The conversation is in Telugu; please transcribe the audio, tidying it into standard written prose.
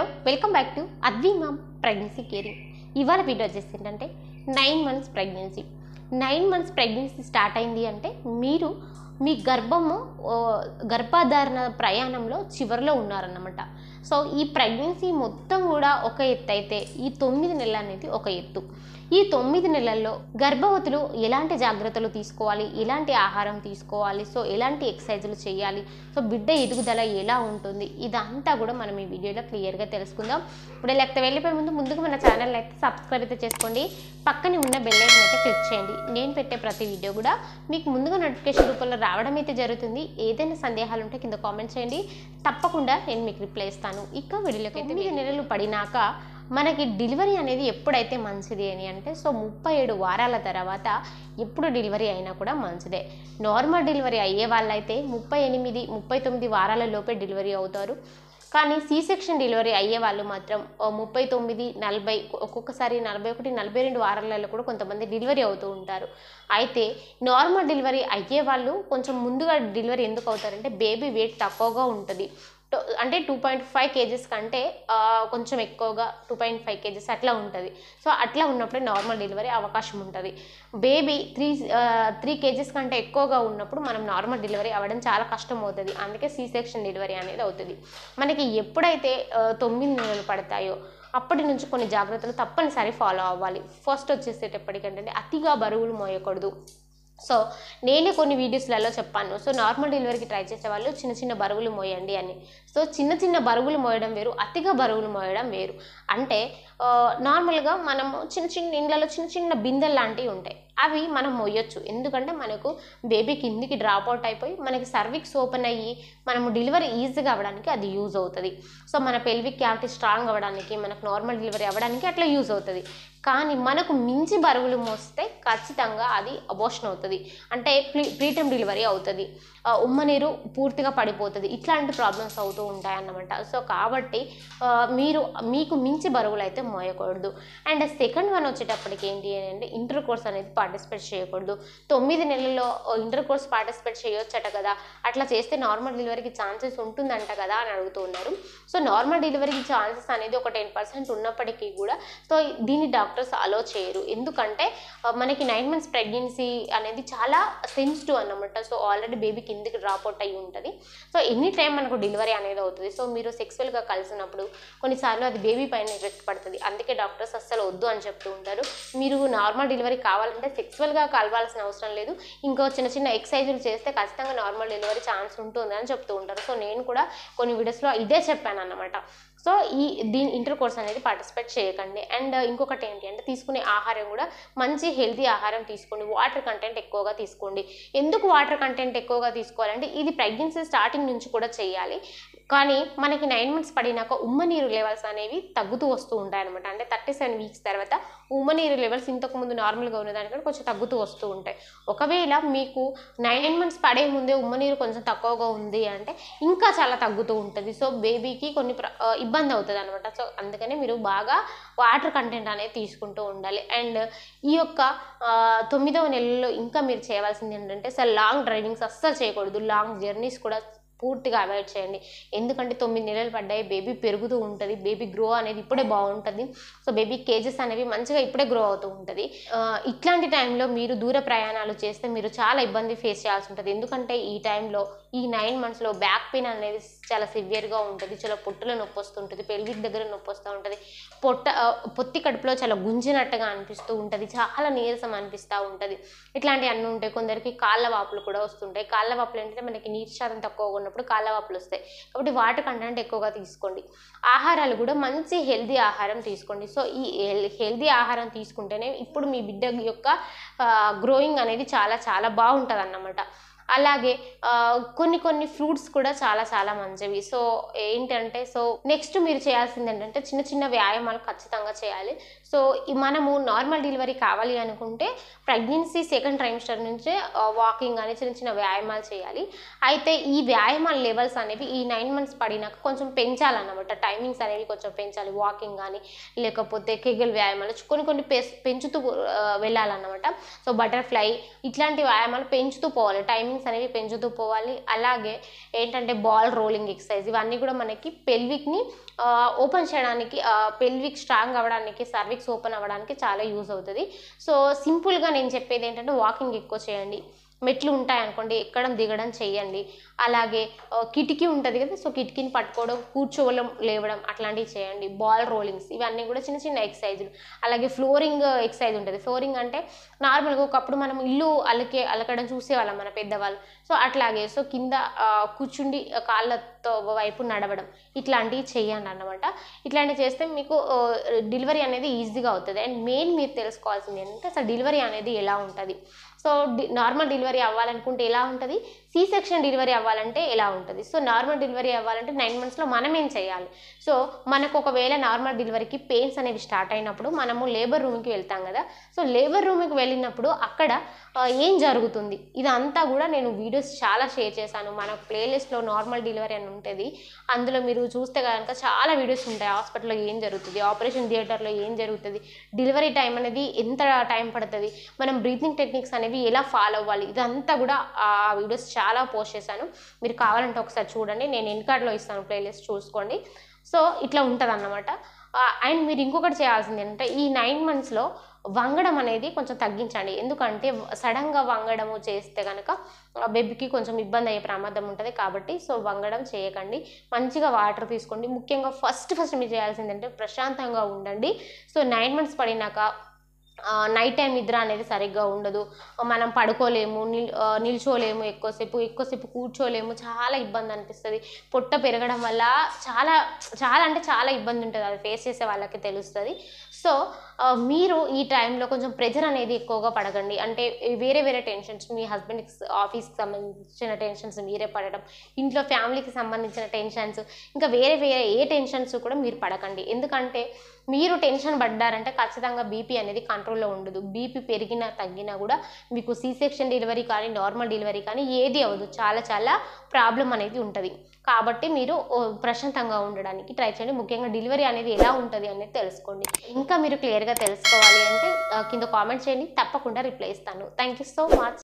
Hello welcome back to Advi ma'am pregnancy caring. ఇవాళ వీడియో వచ్చేసి ఏంటంటే 9 months pregnancy. 9 months pregnancy start అయింది అంటే మీరు మీ గర్భధారణ ప్రయాణంలో చివరిలో ఉన్నారన్నమాట. సో ఈ ప్రెగ్నెన్సీ మొత్తం కూడా ఒక ఎత్తు అయితే ఈ 9 నెలలు అనేది ఒక ఎత్తు. ఈ 9 నెలల్లో గర్భవతులు ఎలాంటి జాగ్రత్తలు తీసుకోవాలి, ఎలాంటి ఆహారం తీసుకోవాలి, సో ఎలాంటి ఎక్సర్సైజులు చేయాలి, సో బిడ్డ ఎదుగుదల ఎలా ఉంటుంది, ఇదంతా కూడా మనం ఈ వీడియోలో క్లియర్గా తెలుసుకుందాం. ఇప్పుడు లేకపోతే వెళ్ళిపోయే ముందుకు మన ఛానల్ అయితే సబ్స్క్రైబ్ అయితే చేసుకోండి, పక్కనే ఉన్న బెల్ ఐకాన్ అయితే క్లిక్ చేయండి. నేను పెట్టే ప్రతి వీడియో కూడా మీకు ముందుగా నోటిఫికేషన్ రూపంలో రావడం అయితే జరుగుతుంది. ఏదైనా సందేహాలు ఉంటే కింద కామెంట్ చేయండి, తప్పకుండా నేను మీకు రిప్లై ఇస్తాను. ఇక వీడియోలోకి అయితే 9 నెలలు పడినాక మనకి డెలివరీ అనేది ఎప్పుడైతే మంచిది అని అంటే సో 37 వారాల తర్వాత ఎప్పుడు డెలివరీ అయినా కూడా మంచిదే. నార్మల్ డెలివరీ అయ్యే వాళ్ళైతే 38, 39 వారాల లోపే డెలివరీ అవుతారు. కానీ సి సెక్షన్ డెలివరీ అయ్యే వాళ్ళు మాత్రం 39, 40, ఒక్కొక్కసారి 41, 42 వారాలలో కూడా కొంతమంది డెలివరీ అవుతూ ఉంటారు. అయితే నార్మల్ డెలివరీ అయ్యే వాళ్ళు కొంచెం ముందుగా డెలివరీ ఎందుకు అవుతారంటే బేబీ వెయిట్ తక్కువగా ఉంటుంది. అంటే 2.5 kgs కంటే కొంచెం ఎక్కువగా 2.5 kgs అట్లా ఉంటుంది. సో అట్లా ఉన్నప్పుడే నార్మల్ డెలివరీ అవకాశం ఉంటుంది. బేబీ 3 kgs కంటే ఎక్కువగా ఉన్నప్పుడు మనం నార్మల్ డెలివరీ అవ్వడం చాలా కష్టం అవుతుంది. అందుకే సి సెక్షన్ డెలివరీ అనేది అవుతుంది. మనకి ఎప్పుడైతే 9 నెలలు పడతాయో అప్పటి నుంచి కొన్ని జాగ్రత్తలు తప్పనిసరి ఫాలో అవ్వాలి. ఫస్ట్ వచ్చేసేటప్పటికంటే అతిగా బరువులు మోయకూడదు. సో నేనే కొన్ని వీడియోస్లలో చెప్పాను. సో నార్మల్ డెలివరీకి ట్రై చేసే వాళ్ళు చిన్న చిన్న బరువులు మోయండి అని. సో చిన్న చిన్న బరువులు మోయడం వేరు, అతిగా బరువులు మోయడం వేరు. అంటే నార్మల్గా మనము ఇండ్లలో చిన్న చిన్న బిందెలు లాంటివి ఉంటాయి, అవి మనం మోయొచ్చు. ఎందుకంటే మనకు బేబీ కిందికి డ్రాప్ అవుట్ అయిపోయి మనకి సర్విక్స్ ఓపెన్ అయ్యి మనము డెలివరీ ఈజీగా అవ్వడానికి అది యూజ్ అవుతుంది. సో మన పెల్విక్ క్యావిటీ స్ట్రాంగ్ అవ్వడానికి, మనకు నార్మల్ డెలివరీ అవ్వడానికి అట్లా యూజ్ అవుతుంది. కానీ మనకు మించి బరువులు మోస్తే ఖచ్చితంగా అది అబోర్షన్ అవుతుంది, అంటే ప్రీటర్మ్ డెలివరీ అవుతుంది, ఉమ్మనీరు పూర్తిగా పడిపోతుంది, ఇట్లాంటి ప్రాబ్లమ్స్ అవుతూ ఉంటాయి అన్నమాట. సో కాబట్టి మీకు మించి బరువులు అయితే మోయకూడదు. అండ్ సెకండ్ వన్ వచ్చేటప్పటికి ఏంటి అంటే ఇంటర్ కోర్స్ అనేది పార్టిసిపేట్ చేయకూడదు. 9 నెలల్లో ఇంటర్ కోర్స్ పార్టిసిపేట్ చేయొచ్చట కదా, అట్లా చేస్తే నార్మల్ డెలివరీకి ఛాన్సెస్ ఉంటుందంట కదా అని అడుగుతూ ఉన్నారు. సో నార్మల్ డెలివరీకి ఛాన్సెస్ అనేది ఒక 10% ఉన్నప్పటికీ కూడా సో దీన్ని డాక్టర్స్ అలో చేయరు. ఎందుకంటే మనకి 9 months ప్రెగ్నెన్సీ అనేది చాలా సెన్సిటివ్ అన్నమాట. సో ఆల్రెడీ బేబీ కిందికి డ్రాప్ అవుట్ అయ్యి ఉంటుంది. సో ఎనీ టైం మనకు డెలివరీ అనేది అవుతుంది. సో మీరు సెక్సువల్గా కలిసినప్పుడు కొన్నిసార్లు అది బేబీ పైన ఎఫెక్ట్ పడుతుంది. అందుకే డాక్టర్స్ అస్సలు వద్దు అని చెప్తూ ఉంటారు. మీరు నార్మల్ డెలివరీ కావాలంటే సెక్సువల్గా కలవాల్సిన అవసరం లేదు, ఇంకో చిన్న చిన్న ఎక్సర్సైజులు చేస్తే ఖచ్చితంగా నార్మల్ డెలివరీ ఛాన్స్ ఉంటుంది అని చెప్తూ ఉంటారు. సో నేను కూడా కొన్ని వీడియోస్లో ఇదే చెప్పాను అన్నమాట. సో దీని ఇంటర్ కోర్స్ అనేది పార్టిసిపేట్ చేయకండి. అండ్ ఇంకొకటి ఏంటి అంటే తీసుకునే ఆహారం కూడా మంచి హెల్తీ ఆహారం తీసుకోండి, వాటర్ కంటెంట్ ఎక్కువగా తీసుకోండి. ఎందుకు వాటర్ కంటెంట్ ఎక్కువగా తీసుకోవాలంటే ఇది ప్రెగ్నెన్సీ స్టార్టింగ్ నుంచి కూడా చేయాలి. కానీ మనకి 9 months పడినాక ఉమ్మనీరు లెవెల్స్ అనేవి తగ్గుతూ వస్తూ ఉంటాయి అనమాట. అంటే 37 weeks తర్వాత ఉమ్మనీరు లెవెల్స్ ఇంతకుముందు నార్మల్గా ఉన్నదానికంటే కొంచెం తగ్గుతూ వస్తూ ఉంటాయి. ఒకవేళ మీకు 9 months పడే ముందే ఉమ్మనీరు కొంచెం తక్కువగా ఉంది అంటే ఇంకా చాలా తగ్గుతూ ఉంటుంది. సో బేబీకి కొన్ని ఇబ్బంది అవుతుంది అనమాట. సో అందుకనే మీరు బాగా వాటర్ కంటెంట్ అనేది తీసుకుంటూ ఉండాలి. అండ్ ఈ యొక్క 9వ నెలలో ఇంకా మీరు చేయవలసింది ఏంటంటే అసలు లాంగ్ డ్రైవింగ్స్ అస్సలు చేయకూడదు, లాంగ్ జర్నీస్ కూడా పూర్తిగా అవాయిడ్ చేయండి. ఎందుకంటే 9 నెలలు పడ్డాయి, బేబీ పెరుగుతూ ఉంటుంది, బేబీ గ్రో అనేది ఇప్పుడే బాగుంటుంది. సో బేబీ కేజెస్ అనేవి మంచిగా ఇప్పుడే గ్రో అవుతూ ఉంటుంది. ఇట్లాంటి టైంలో మీరు దూర ప్రయాణాలు చేస్తే మీరు చాలా ఇబ్బంది ఫేస్ చేయాల్సి ఉంటుంది. ఎందుకంటే ఈ టైంలో ఈ 9 monthsలో బ్యాక్ పెయిన్ అనేది చాలా సివియర్గా ఉంటుంది, చాలా పొట్టులో నొప్పి వస్తుంటుంది, పెల్విక్ దగ్గర నొప్పి వస్తూ ఉంటుంది, పొత్తి కడుపులో చాలా గుంజినట్టుగా అనిపిస్తూ ఉంటుంది, చాలా నీరసం అనిపిస్తూ ఉంటుంది, ఇట్లాంటివి అన్నీ ఉంటాయి. కొందరికి కాళ్ళ వాపులు కూడా వస్తుంటాయి. కాళ్ళ వాపులు ఏంటంటే మనకి నీటి శాతం తక్కువగా ఉన్నప్పుడు కాళ్ళ వాపులు వస్తాయి. కాబట్టి వాటర్ కంటెంట్ ఎక్కువగా తీసుకోండి. ఆహారాలు కూడా మంచి హెల్తీ ఆహారం తీసుకోండి. సో ఈ హెల్తీ ఆహారం తీసుకుంటేనే ఇప్పుడు మీ బిడ్డ యొక్క గ్రోయింగ్ అనేది చాలా చాలా బాగుంటుంది అన్నమాట. అలాగే కొన్ని ఫ్రూట్స్ కూడా చాలా చాలా మంచివి. సో ఏంటంటే సో నెక్స్ట్ మీరు చేయాల్సింది ఏంటంటే చిన్న చిన్న వ్యాయామాలు ఖచ్చితంగా చేయాలి. సో మనము నార్మల్ డెలివరీ కావాలి అనుకుంటే ప్రెగ్నెన్సీ సెకండ్ ట్రైమిస్టర్ నుంచే వాకింగ్ అని చిన్న చిన్న వ్యాయామాలు చేయాలి. అయితే ఈ వ్యాయామాల లెవెల్స్ అనేవి ఈ 9 మంత్స్ పడినాక కొంచెం పెంచాలన్నమాట. టైమింగ్స్ అనేవి కొంచెం పెంచాలి. వాకింగ్ కానీ లేకపోతే కెగెల్ వ్యాయామాలు కొన్ని పెంచుతూ వెళ్ళాలన్నమాట. సో బటర్ఫ్లై ఇట్లాంటి వ్యాయామాలు పెంచుతూ పోవాలి. టైమింగ్స్ అనేవి పెంచుతూ పోవాలి. అలాగే ఏంటంటే బాల్ రోలింగ్ ఎక్సర్సైజ్ ఇవన్నీ కూడా మనకి పెల్విక్ని ఓపెన్ చేయడానికి, పెల్విక్ స్ట్రాంగ్ అవ్వడానికి, సర్విక్స్ ఓపెన్ అవ్వడానికి చాలా యూజ్ అవుతుంది. సో సింపుల్గా నేను చెప్పేది ఏంటంటే వాకింగ్ ఎక్కువ చేయండి. మెట్లు ఉంటాయనుకోండి, ఎక్కడం దిగడం చేయండి. అలాగే కిటికీ ఉంటుంది కదా, సో కిటికీని పట్టుకోవడం, కూర్చోవడం, లేవడం అట్లాంటివి చేయండి. బాల్ రోలింగ్స్ ఇవన్నీ కూడా చిన్న చిన్న ఎక్సర్సైజులు. అలాగే ఫ్లోరింగ్ ఎక్సర్సైజ్ ఉంటుంది. ఫ్లోరింగ్ అంటే నార్మల్గా ఒకప్పుడు మనం ఇల్లు అలకడం చూసేవాళ్ళం మన పెద్దవాళ్ళు. సో అట్లాగే సో కింద కూర్చుండి కాళ్ళతో వైపు నడవడం ఇట్లాంటివి చేయండి అన్నమాట. ఇట్లాంటివి చేస్తే మీకు డెలివరీ అనేది ఈజీగా అవుతుంది. అండ్ మెయిన్ మీరు తెలుసుకోవాల్సింది ఏంటంటే అసలు డెలివరీ అనేది ఎలా ఉంటుంది. సో నార్మల్ డెలివరీ అవ్వాలనుకుంటే ఎలా ఉంటుంది, సి సెక్షన్ డెలివరీ అవ్వాలంటే ఎలా ఉంటుంది. సో నార్మల్ డెలివరీ అవ్వాలంటే 9 మంత్స్లో మనం ఏం చేయాలి. సో మనకు ఒకవేళ నార్మల్ డెలివరీకి పెయిన్స్ అనేవి స్టార్ట్ అయినప్పుడు మనము లేబర్ రూమ్కి వెళ్తాం కదా. సో లేబర్ రూమ్కి వెళ్ళినప్పుడు అక్కడ ఏం జరుగుతుంది ఇదంతా కూడా నేను వీడియోస్ చాలా షేర్ చేశాను. మన ప్లేలిస్ట్లో నార్మల్ డెలివరీ అని ఉంటుంది. అందులో మీరు చూస్తే కనుక చాలా వీడియోస్ ఉంటాయి. హాస్పిటల్లో ఏం జరుగుతుంది, ఆపరేషన్ థియేటర్లో ఏం జరుగుతుంది, డెలివరీ టైం అనేది ఎంత టైం పడుతుంది, మనం బ్రీతింగ్ టెక్నిక్స్ అనేవి ఎలా ఫాలో అవ్వాలి, ఇదంతా కూడా ఆ వీడియోస్ చాలా పోస్ట్ చేశాను. మీరు కావాలంటే ఒకసారి చూడండి. నేను ఎన్ కార్డ్లో ఇస్తాను, ప్లేలిస్ట్ చూసుకోండి. సో ఇట్లా ఉంటుంది అన్నమాట. అండ్ మీరు ఇంకొకటి చేయాల్సింది ఏంటంటే ఈ 9 మంత్స్లో వంగడం అనేది కొంచెం తగ్గించండి. ఎందుకంటే సడన్గా వంగడము చేస్తే కనుక బేబీకి కొంచెం ఇబ్బంది అయ్యే ప్రమాదం ఉంటుంది. కాబట్టి సో వంగడం చేయకండి. మంచిగా వాటర్ తీసుకోండి. ముఖ్యంగా ఫస్ట్ మీరు చేయాల్సింది అంటే ప్రశాంతంగా ఉండండి. సో 9 మంత్స్ పడినాక నైట్ టైం నిద్ర అనేది సరిగ్గా ఉండదు. మనం పడుకోలేము, నిల్చోలేము, ఎక్కువసేపు కూర్చోలేము. చాలా ఇబ్బంది అనిపిస్తుంది. పొట్ట పెరగడం వల్ల చాలా చాలా అంటే చాలా ఇబ్బంది ఉంటుంది. అది ఫేస్ చేసే వాళ్ళకి తెలుస్తుంది. సో మీరు ఈ టైంలో కొంచెం ప్రెజర్ అనేది ఎక్కువగా పడకండి. అంటే వేరే టెన్షన్స్, మీ హస్బెండ్కి ఆఫీస్కి సంబంధించిన టెన్షన్స్ మీరే పడడం, ఇంట్లో ఫ్యామిలీకి సంబంధించిన టెన్షన్స్, ఇంకా వేరే ఏ టెన్షన్స్ కూడా మీరు పడకండి. ఎందుకంటే మీరు టెన్షన్ పడ్డారంటే ఖచ్చితంగా బీపీ అనేది కంట్రోల్లో ఉండదు. బీపీ పెరిగినా తగ్గినా కూడా మీకు సి సెక్షన్ డెలివరీ కానీ నార్మల్ డెలివరీ కానీ ఏది అవ్వదు. చాలా ప్రాబ్లం అనేది ఉంటుంది. కాబట్టి మీరు ప్రశాంతంగా ఉండడానికి ట్రై చేయండి. ముఖ్యంగా డెలివరీ అనేది ఎలా ఉంటుంది అనేది తెలుసుకోండి. ఇంకా మీరు క్లియర్గా తెలుసుకోవాలి అంటే కింద కామెంట్ చేయండి, తప్పకుండా రిప్లై ఇస్తాను. Thank you so much.